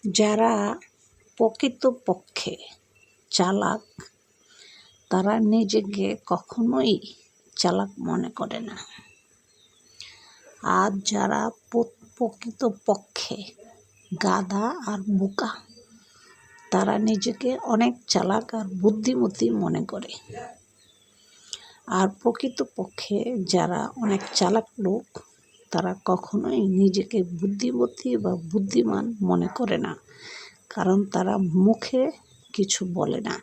যারা প্রকৃতপক্ষে চালাক তারা নিজেকে কখনোই চালাক মনে করে না। আর যারা প্রকৃতপক্ষে গাধা আর বোকা তারা নিজেকে অনেক চালাক আর বুদ্ধিমতী মনে করে। আর প্রকৃতপক্ষে যারা অনেক চালাক লোক তারা কখনোই নিজেকে বুদ্ধিমতী বা বুদ্ধিমান মনে করে না, কারণ তারা মুখে কিছু বলে না,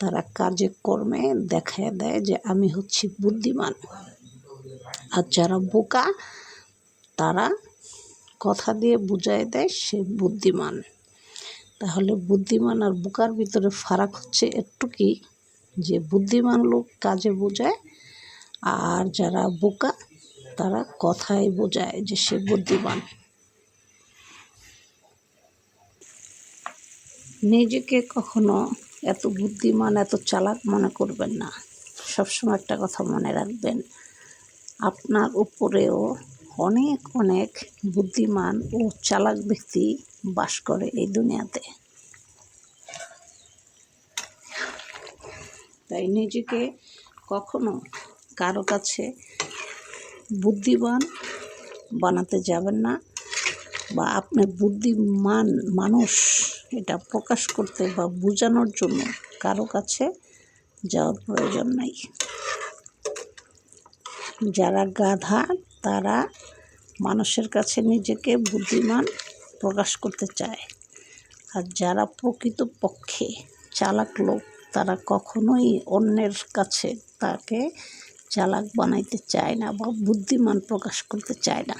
তারা কাজে কর্মে দেখায় দেয় যে আমি হচ্ছি বুদ্ধিমান। আর যারা বোকা তারা কথা দিয়ে বুঝায় দেয় সে বুদ্ধিমান। তাহলে বুদ্ধিমান আর বোকার ভিতরে ফারাক হচ্ছে একটুকুই যে বুদ্ধিমান লোক কাজে বোঝায়, আর যারা বোকা তারা কথায় বোঝায় যে সে বুদ্ধিমান। নিজেকে কখনো এত বুদ্ধিমান এত চালাক মনে করবেন না। সবসময় একটা কথা মনে রাখবেন, আপনার উপরেও অনেক অনেক বুদ্ধিমান ও চালাক ব্যক্তি বাস করে এই দুনিয়াতে। তাই নিজেকে কখনো কারো কাছে বুদ্ধিমান বানাতে যাবেন না, বা আপনি বুদ্ধিমান মানুষ এটা প্রকাশ করতে বা বোঝানোর জন্য কারো কাছে যাওয়ার প্রয়োজন নাই। যারা গাধা তারা মানুষের কাছে নিজেকে বুদ্ধিমান প্রকাশ করতে চায়, আর যারা প্রকৃতপক্ষে চালাক লোক তারা কখনোই অন্যের কাছে তাকে চালাক বানাইতে চায় না বা বুদ্ধিমান প্রকাশ করতে চায় না।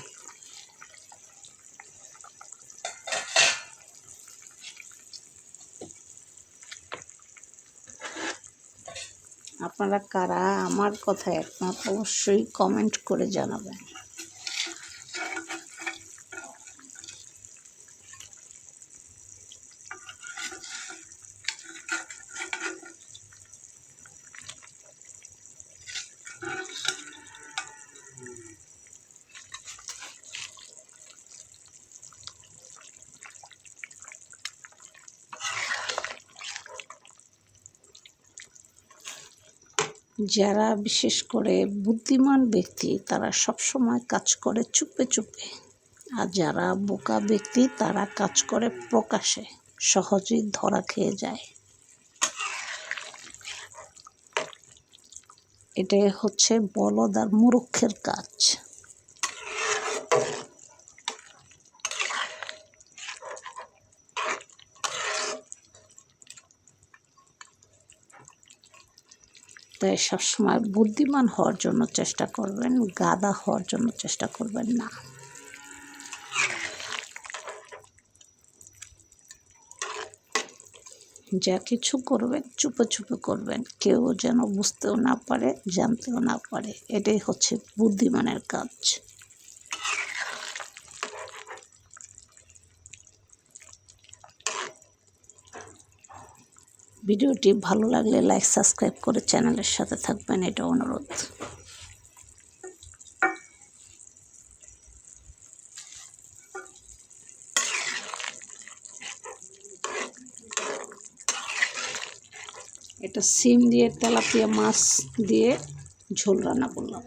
আপনারা কারা আমার কথায় একমত অবশ্যই কমেন্ট করে জানাবেন। যারা বিশেষ করে বুদ্ধিমান ব্যক্তি তারা সবসময় কাজ করে চুপে চুপে, আর যারা বোকা ব্যক্তি তারা কাজ করে প্রকাশে, সহজেই ধরা খেয়ে যায়। এটাই হচ্ছে বলদ আর মূর্খের কাজ। তাই সবসময় বুদ্ধিমান হওয়ার জন্য চেষ্টা করবেন, গাধা হওয়ার জন্য চেষ্টা করবেন না। যা কিছু করবেন চুপে চুপে করবেন, কেউ যেন বুঝতেও না পারে, জানতেও না পারে। এটাই হচ্ছে বুদ্ধিমানের কাজ। ভিডিওটি ভালো লাগলে লাইক সাবস্ক্রাইব করে চ্যানেলের সাথে থাকবেন, এটা অনুরোধ। এটা সিম দিয়ে তেলাপিয়া মাছ দিয়ে ঝোল রান্না করলাম।